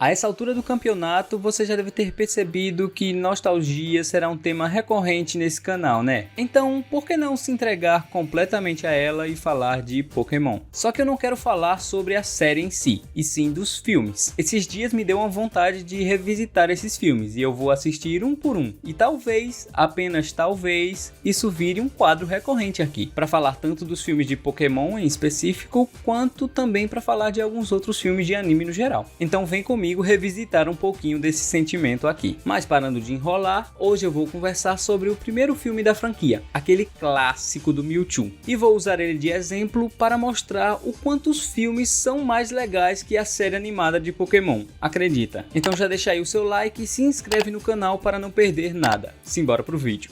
A essa altura do campeonato, você já deve ter percebido que nostalgia será um tema recorrente nesse canal, né? Então, por que não se entregar completamente a ela e falar de Pokémon? Só que eu não quero falar sobre a série em si, e sim dos filmes. Esses dias me deu uma vontade de revisitar esses filmes, e eu vou assistir um por um. E talvez, apenas talvez, isso vire um quadro recorrente aqui, para falar tanto dos filmes de Pokémon em específico, quanto também para falar de alguns outros filmes de anime no geral. Então vem comigo revisitar um pouquinho desse sentimento aqui. Mas parando de enrolar, hoje eu vou conversar sobre o primeiro filme da franquia, aquele clássico do Mewtwo, e vou usar ele de exemplo para mostrar o quanto os filmes são mais legais que a série animada de Pokémon, acredita? Então já deixa aí o seu like e se inscreve no canal para não perder nada. Simbora pro vídeo.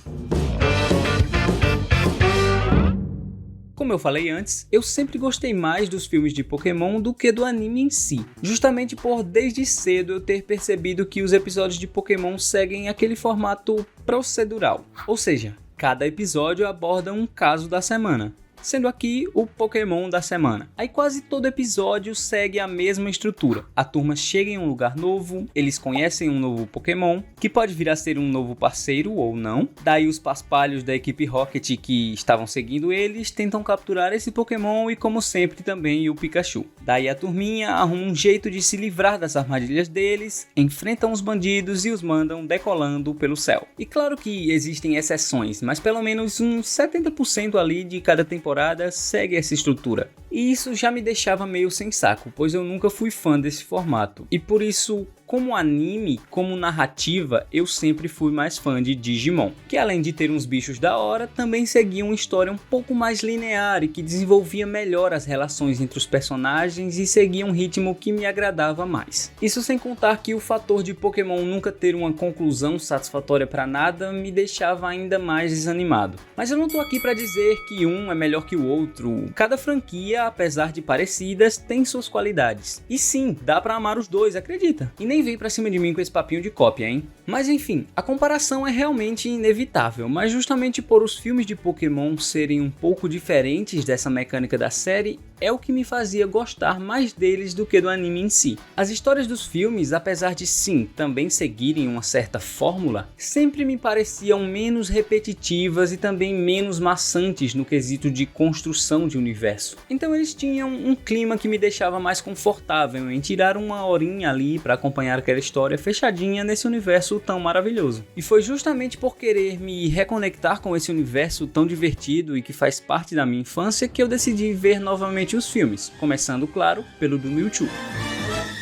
Como eu falei antes, eu sempre gostei mais dos filmes de Pokémon do que do anime em si, justamente por desde cedo eu ter percebido que os episódios de Pokémon seguem aquele formato procedural, ou seja, cada episódio aborda um caso da semana, sendo aqui o Pokémon da semana. Aí quase todo episódio segue a mesma estrutura. A turma chega em um lugar novo, eles conhecem um novo Pokémon, que pode vir a ser um novo parceiro ou não. Daí os paspalhos da equipe Rocket que estavam seguindo eles tentam capturar esse Pokémon e, como sempre, também o Pikachu. Daí a turminha arruma um jeito de se livrar das armadilhas deles, enfrentam os bandidos e os mandam decolando pelo céu. E claro que existem exceções, mas pelo menos uns 70% ali de cada temporada segue essa estrutura. E isso já me deixava meio sem saco, pois eu nunca fui fã desse formato. E por isso, como anime, como narrativa, eu sempre fui mais fã de Digimon, que além de ter uns bichos da hora, também seguia uma história um pouco mais linear e que desenvolvia melhor as relações entre os personagens e seguia um ritmo que me agradava mais. Isso sem contar que o fator de Pokémon nunca ter uma conclusão satisfatória para nada me deixava ainda mais desanimado. Mas eu não tô aqui para dizer que um é melhor que o outro. Cada franquia, apesar de parecidas, tem suas qualidades. E sim, dá pra amar os dois, acredita? E nem vem pra cima de mim com esse papinho de cópia, hein? Mas enfim, a comparação é realmente inevitável, mas justamente por os filmes de Pokémon serem um pouco diferentes dessa mecânica da série, é o que me fazia gostar mais deles do que do anime em si. As histórias dos filmes, apesar de sim, também seguirem uma certa fórmula, sempre me pareciam menos repetitivas e também menos maçantes no quesito de construção de universo. Então eles tinham um clima que me deixava mais confortável em tirar uma horinha ali para acompanhar aquela história fechadinha nesse universo tão maravilhoso. E foi justamente por querer me reconectar com esse universo tão divertido e que faz parte da minha infância que eu decidi ver novamente os filmes, começando, claro, pelo do Mewtwo.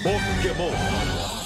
Pokémon,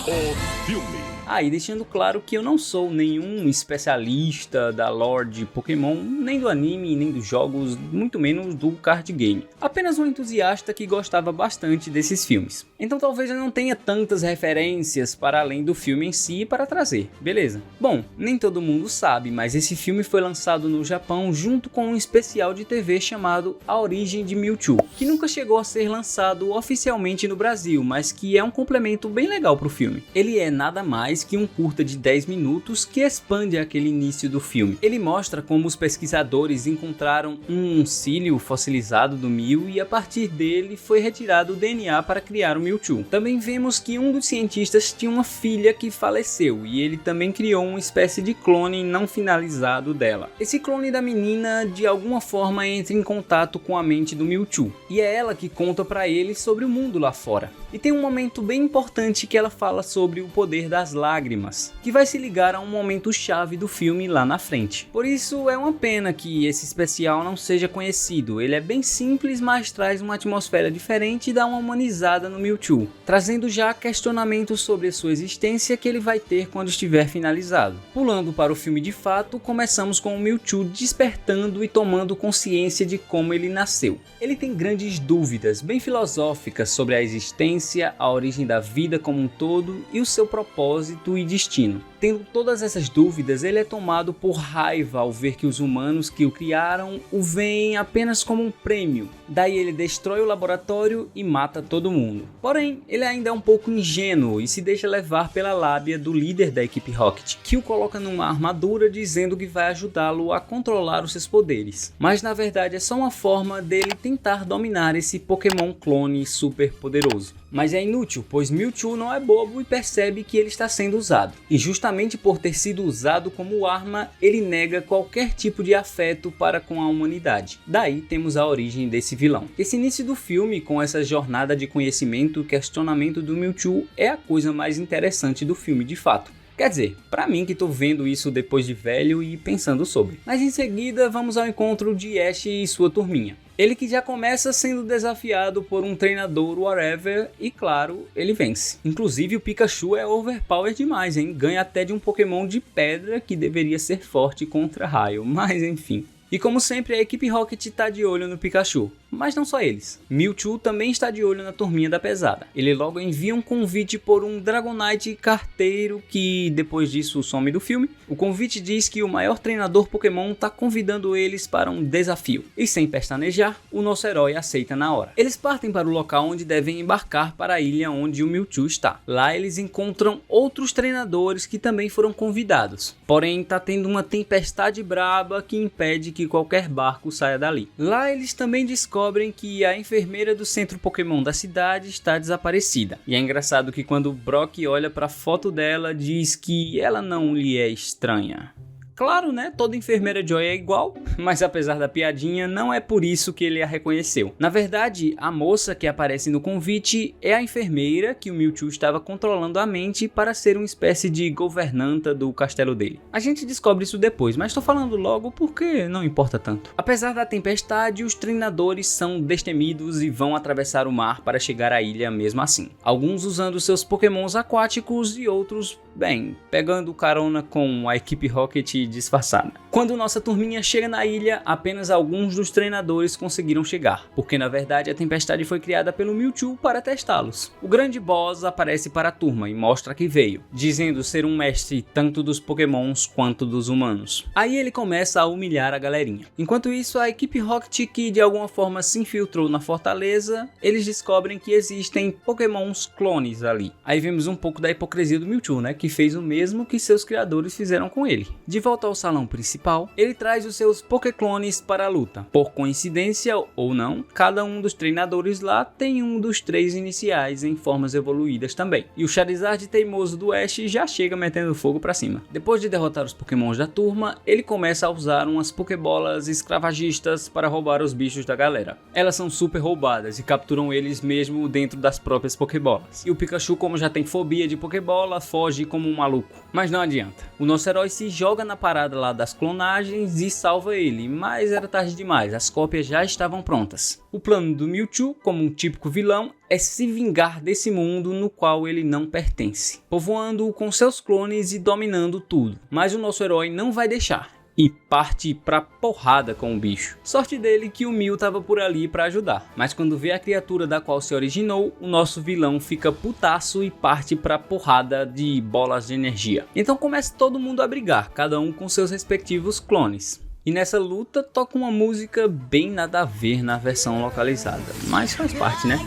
o filme. E deixando claro que eu não sou nenhum especialista da lore de Pokémon, nem do anime, nem dos jogos, muito menos do card game. Apenas um entusiasta que gostava bastante desses filmes. Então talvez eu não tenha tantas referências para além do filme em si para trazer, beleza? Bom, nem todo mundo sabe, mas esse filme foi lançado no Japão junto com um especial de TV chamado A Origem de Mewtwo, que nunca chegou a ser lançado oficialmente no Brasil, mas que é um complemento bem legal pro filme. Ele é nada mais que um curta de 10 minutos que expande aquele início do filme. Ele mostra como os pesquisadores encontraram um cílio fossilizado do Mew e a partir dele foi retirado o DNA para criar o Mewtwo. Também vemos que um dos cientistas tinha uma filha que faleceu e ele também criou uma espécie de clone não finalizado dela. Esse clone da menina de alguma forma entra em contato com a mente do Mewtwo e é ela que conta para ele sobre o mundo lá fora. E tem um momento bem importante que ela fala sobre o poder das lágrimas, que vai se ligar a um momento chave do filme lá na frente. Por isso é uma pena que esse especial não seja conhecido. Ele é bem simples, mas traz uma atmosfera diferente e dá uma humanizada no Mewtwo, trazendo já questionamentos sobre a sua existência que ele vai ter quando estiver finalizado. Pulando para o filme de fato, começamos com o Mewtwo despertando e tomando consciência de como ele nasceu. Ele tem grandes dúvidas, bem filosóficas, sobre a existência, a origem da vida como um todo e o seu propósito e destino. Tendo todas essas dúvidas, ele é tomado por raiva ao ver que os humanos que o criaram o veem apenas como um prêmio. Daí ele destrói o laboratório e mata todo mundo. Porém, ele ainda é um pouco ingênuo e se deixa levar pela lábia do líder da equipe Rocket, que o coloca numa armadura dizendo que vai ajudá-lo a controlar os seus poderes. Mas na verdade é só uma forma dele tentar dominar esse Pokémon clone super poderoso. Mas é inútil, pois Mewtwo não é bobo e percebe que ele está sendo usado. E justamente por ter sido usado como arma, ele nega qualquer tipo de afeto para com a humanidade. Daí temos a origem desse vilão. Esse início do filme, com essa jornada de conhecimento e questionamento do Mewtwo, é a coisa mais interessante do filme de fato. Quer dizer, pra mim que tô vendo isso depois de velho e pensando sobre. Mas em seguida vamos ao encontro de Ash e sua turminha. Ele que já começa sendo desafiado por um treinador whatever e claro, ele vence. Inclusive o Pikachu é overpower demais, hein? Ganha até de um Pokémon de pedra que deveria ser forte contra raio, mas enfim. E como sempre, a equipe Rocket está de olho no Pikachu. Mas não só eles. Mewtwo também está de olho na turminha da pesada. Ele logo envia um convite por um Dragonite carteiro que depois disso some do filme. O convite diz que o maior treinador Pokémon está convidando eles para um desafio. E sem pestanejar, o nosso herói aceita na hora. Eles partem para o local onde devem embarcar para a ilha onde o Mewtwo está. Lá eles encontram outros treinadores que também foram convidados. Porém, está tendo uma tempestade braba que impede que qualquer barco saia dali. Lá eles também descobrem que a enfermeira do centro Pokémon da cidade está desaparecida. E é engraçado que quando Brock olha para a foto dela, diz que ela não lhe é estranha. Claro, né? Toda enfermeira Joy é igual, mas apesar da piadinha, não é por isso que ele a reconheceu. Na verdade, a moça que aparece no convite é a enfermeira que o Mewtwo estava controlando a mente para ser uma espécie de governanta do castelo dele. A gente descobre isso depois, mas estou falando logo porque não importa tanto. Apesar da tempestade, os treinadores são destemidos e vão atravessar o mar para chegar à ilha mesmo assim. Alguns usando seus Pokémons aquáticos e outros, bem, pegando carona com a equipe Rocket disfarçada. Quando nossa turminha chega na ilha, apenas alguns dos treinadores conseguiram chegar, porque na verdade a tempestade foi criada pelo Mewtwo para testá-los. O grande boss aparece para a turma e mostra que veio, dizendo ser um mestre tanto dos Pokémons quanto dos humanos. Aí ele começa a humilhar a galerinha. Enquanto isso, a equipe Rocket, que de alguma forma se infiltrou na fortaleza, eles descobrem que existem Pokémons clones ali. Aí vemos um pouco da hipocrisia do Mewtwo, né, que fez o mesmo que seus criadores fizeram com ele. De volta ao salão principal, ele traz os seus Pokéclones para a luta. Por coincidência ou não, cada um dos treinadores lá tem um dos 3 iniciais em formas evoluídas também. E o Charizard teimoso do Ash já chega metendo fogo pra cima. Depois de derrotar os Pokémons da turma, ele começa a usar umas Pokébolas escravagistas para roubar os bichos da galera. Elas são super roubadas e capturam eles mesmo dentro das próprias Pokébolas. E o Pikachu, como já tem fobia de Pokébola, foge como um maluco. Mas não adianta. O nosso herói se joga na parada lá das clonagens e salva ele, mas era tarde demais, as cópias já estavam prontas. O plano do Mewtwo, como um típico vilão, é se vingar desse mundo no qual ele não pertence, povoando-o com seus clones e dominando tudo. Mas o nosso herói não vai deixar e parte pra porrada com o bicho. Sorte dele que o Mew tava por ali pra ajudar, mas quando vê a criatura da qual se originou, o nosso vilão fica putaço e parte pra porrada de bolas de energia. Então começa todo mundo a brigar, cada um com seus respectivos clones. E nessa luta toca uma música bem nada a ver na versão localizada, mas faz parte, né?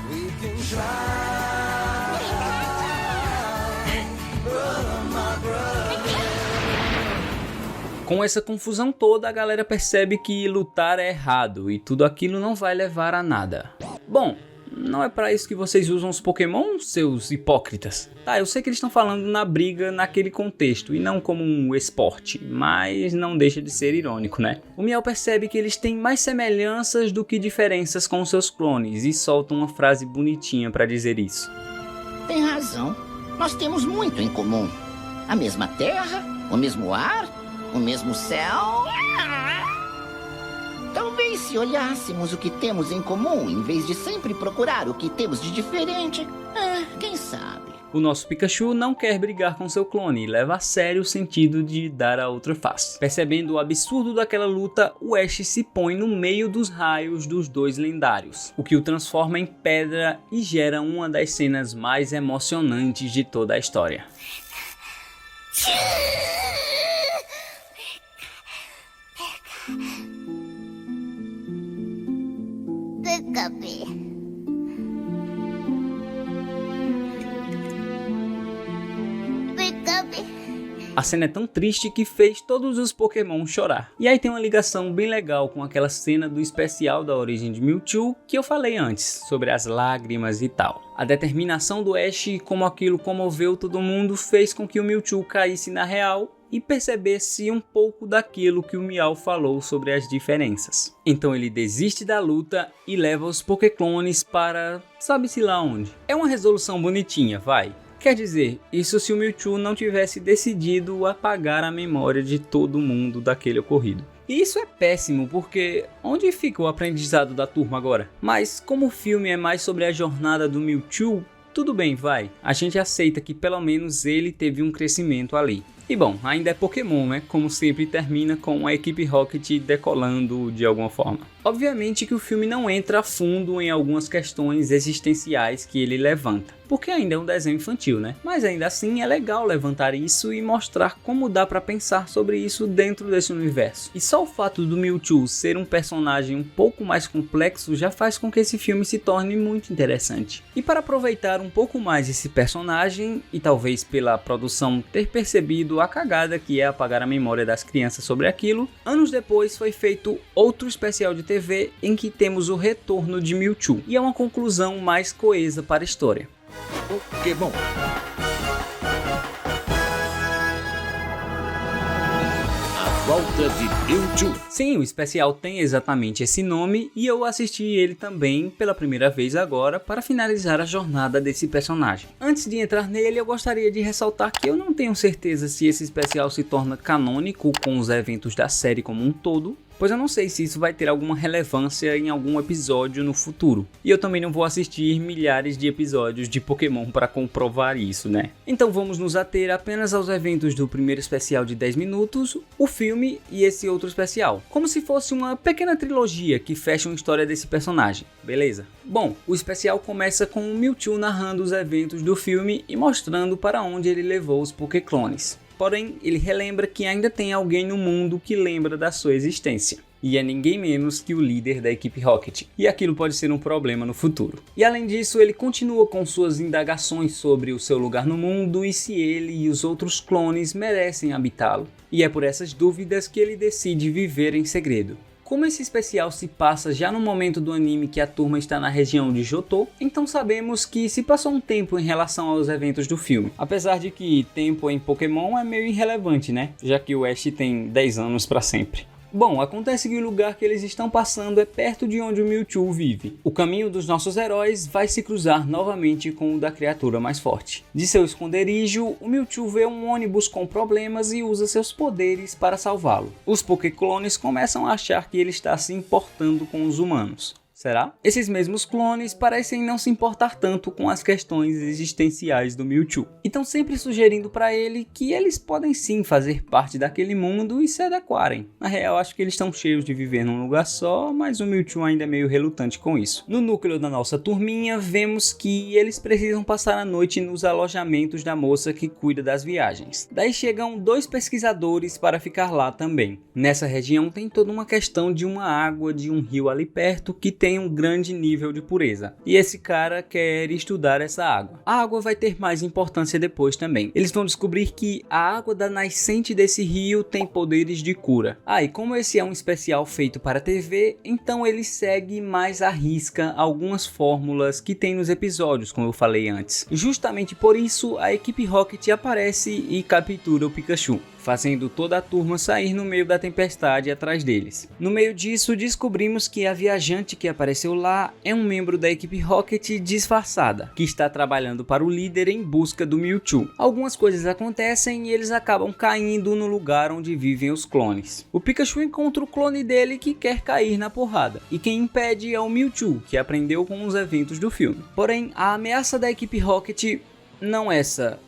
Com essa confusão toda, a galera percebe que lutar é errado e tudo aquilo não vai levar a nada. Bom, não é pra isso que vocês usam os Pokémon, seus hipócritas? Tá, eu sei que eles estão falando na briga naquele contexto e não como um esporte, mas não deixa de ser irônico, né? O Miel percebe que eles têm mais semelhanças do que diferenças com seus clones e solta uma frase bonitinha pra dizer isso. Tem razão, nós temos muito em comum. A mesma terra, o mesmo ar, o mesmo céu. Talvez se olhássemos o que temos em comum, em vez de sempre procurar o que temos de diferente, quem sabe? O nosso Pikachu não quer brigar com seu clone e leva a sério o sentido de dar a outra face. Percebendo o absurdo daquela luta, o Ash se põe no meio dos raios dos dois lendários, o que o transforma em pedra e gera uma das cenas mais emocionantes de toda a história. A cena é tão triste que fez todos os Pokémon chorar. E aí tem uma ligação bem legal com aquela cena do especial da origem de Mewtwo que eu falei antes, sobre as lágrimas e tal. A determinação do Ash e como aquilo comoveu todo mundo fez com que o Mewtwo caísse na real e percebesse um pouco daquilo que o Meow falou sobre as diferenças. Então ele desiste da luta e leva os Pokéclones para sabe-se lá onde. É uma resolução bonitinha, vai. Quer dizer, isso se o Mewtwo não tivesse decidido apagar a memória de todo mundo daquele ocorrido. E isso é péssimo, porque onde fica o aprendizado da turma agora? Mas como o filme é mais sobre a jornada do Mewtwo, tudo bem, vai. A gente aceita que pelo menos ele teve um crescimento ali. E bom, ainda é Pokémon, né? Como sempre termina com a equipe Rocket decolando de alguma forma. Obviamente que o filme não entra a fundo em algumas questões existenciais que ele levanta, porque ainda é um desenho infantil, né? Mas ainda assim é legal levantar isso e mostrar como dá pra pensar sobre isso dentro desse universo. E só o fato do Mewtwo ser um personagem um pouco mais complexo já faz com que esse filme se torne muito interessante. E para aproveitar um pouco mais esse personagem, e talvez pela produção ter percebido a cagada que é apagar a memória das crianças sobre aquilo, anos depois foi feito outro especial de TV em que temos o retorno de Mewtwo, e é uma conclusão mais coesa para a história. Pokémon. A volta de Mewtwo. Sim, o especial tem exatamente esse nome e eu assisti ele também pela primeira vez agora para finalizar a jornada desse personagem. Antes de entrar nele, eu gostaria de ressaltar que eu não tenho certeza se esse especial se torna canônico com os eventos da série como um todo, pois eu não sei se isso vai ter alguma relevância em algum episódio no futuro. E eu também não vou assistir milhares de episódios de Pokémon para comprovar isso, né? Então vamos nos ater apenas aos eventos do primeiro especial de 10 minutos, o filme e esse outro especial. Como se fosse uma pequena trilogia que fecha uma história desse personagem, beleza? Bom, o especial começa com o Mewtwo narrando os eventos do filme e mostrando para onde ele levou os Pokéclones. Porém, ele relembra que ainda tem alguém no mundo que lembra da sua existência. E é ninguém menos que o líder da equipe Rocket. E aquilo pode ser um problema no futuro. E além disso, ele continua com suas indagações sobre o seu lugar no mundo e se ele e os outros clones merecem habitá-lo. E é por essas dúvidas que ele decide viver em segredo. Como esse especial se passa já no momento do anime que a turma está na região de Johto, então sabemos que se passou um tempo em relação aos eventos do filme. Apesar de que tempo em Pokémon é meio irrelevante, né? Já que o Ash tem 10 anos para sempre. Bom, acontece que o lugar que eles estão passando é perto de onde o Mewtwo vive. O caminho dos nossos heróis vai se cruzar novamente com o da criatura mais forte. De seu esconderijo, o Mewtwo vê um ônibus com problemas e usa seus poderes para salvá-lo. Os Pokéclones começam a achar que ele está se importando com os humanos. Será? Esses mesmos clones parecem não se importar tanto com as questões existenciais do Mewtwo. E estão sempre sugerindo para ele que eles podem sim fazer parte daquele mundo e se adequarem. Na real, acho que eles estão cheios de viver num lugar só, mas o Mewtwo ainda é meio relutante com isso. No núcleo da nossa turminha, vemos que eles precisam passar a noite nos alojamentos da moça que cuida das viagens. Daí chegam 2 pesquisadores para ficar lá também. Nessa região tem toda uma questão de uma água de um rio ali perto que tem um grande nível de pureza, e esse cara quer estudar essa água. A água vai ter mais importância depois também. Eles vão descobrir que a água da nascente desse rio tem poderes de cura. E como esse é um especial feito para TV, então ele segue mais à risca algumas fórmulas que tem nos episódios, como eu falei antes. Justamente por isso, a equipe Rocket aparece e captura o Pikachu, fazendo toda a turma sair no meio da tempestade atrás deles. No meio disso, descobrimos que a viajante que apareceu lá é um membro da equipe Rocket disfarçada, que está trabalhando para o líder em busca do Mewtwo. Algumas coisas acontecem e eles acabam caindo no lugar onde vivem os clones. O Pikachu encontra o clone dele que quer cair na porrada, e quem impede é o Mewtwo, que aprendeu com os eventos do filme. Porém, a ameaça da equipe Rocket, não essa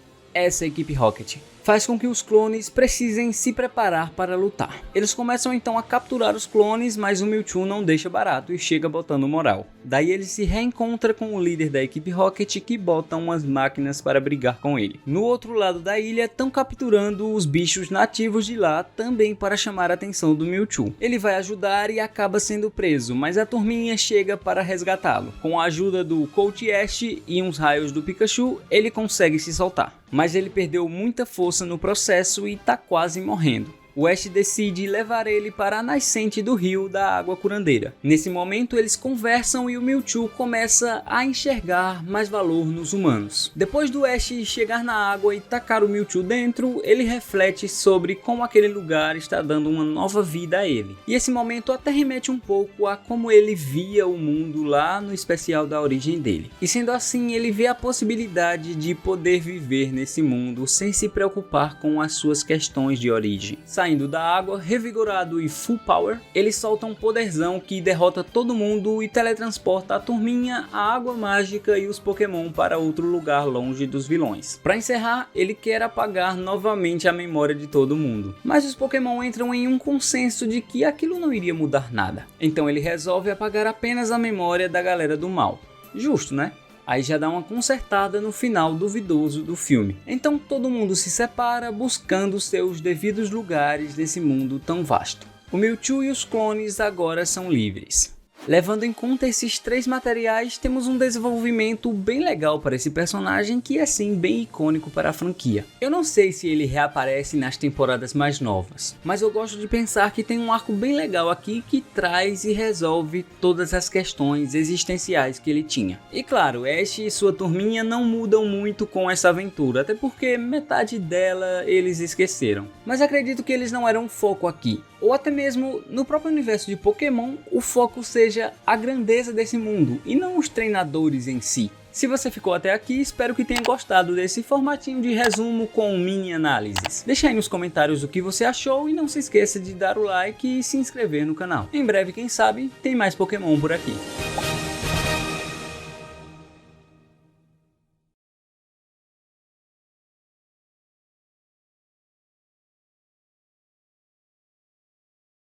equipe Rocket, faz com que os clones precisem se preparar para lutar. Eles começam então a capturar os clones, mas o Mewtwo não deixa barato e chega botando moral. Daí ele se reencontra com o líder da equipe Rocket, que bota umas máquinas para brigar com ele. No outro lado da ilha estão capturando os bichos nativos de lá, também para chamar a atenção do Mewtwo. Ele vai ajudar e acaba sendo preso, mas a turminha chega para resgatá-lo. Com a ajuda do Colt Ash e uns raios do Pikachu, ele consegue se soltar. Mas ele perdeu muita força no processo e tá quase morrendo. O Ash decide levar ele para a nascente do rio da água curandeira. Nesse momento eles conversam e o Mewtwo começa a enxergar mais valor nos humanos. Depois do Ash chegar na água e tacar o Mewtwo dentro, ele reflete sobre como aquele lugar está dando uma nova vida a ele. E esse momento até remete um pouco a como ele via o mundo lá no especial da origem dele. E sendo assim, ele vê a possibilidade de poder viver nesse mundo sem se preocupar com as suas questões de origem. Saindo da água, revigorado e full power, ele solta um poderzão que derrota todo mundo e teletransporta a turminha, a água mágica e os Pokémon para outro lugar longe dos vilões. Para encerrar, ele quer apagar novamente a memória de todo mundo, mas os Pokémon entram em um consenso de que aquilo não iria mudar nada. Então ele resolve apagar apenas a memória da galera do mal. Justo, né? Aí já dá uma consertada no final duvidoso do filme. Então todo mundo se separa buscando seus devidos lugares nesse mundo tão vasto. O Mewtwo e os clones agora são livres. Levando em conta esses três materiais, temos um desenvolvimento bem legal para esse personagem que é sim bem icônico para a franquia. Eu não sei se ele reaparece nas temporadas mais novas, mas eu gosto de pensar que tem um arco bem legal aqui que traz e resolve todas as questões existenciais que ele tinha. E claro, Ash e sua turminha não mudam muito com essa aventura, até porque metade dela eles esqueceram. Mas acredito que eles não eram o foco aqui. Ou até mesmo no próprio universo de Pokémon, o foco seja a grandeza desse mundo e não os treinadores em si. Se você ficou até aqui, espero que tenha gostado desse formatinho de resumo com mini análises. Deixa aí nos comentários o que você achou e não se esqueça de dar o like e se inscrever no canal. Em breve, quem sabe, tem mais Pokémon por aqui.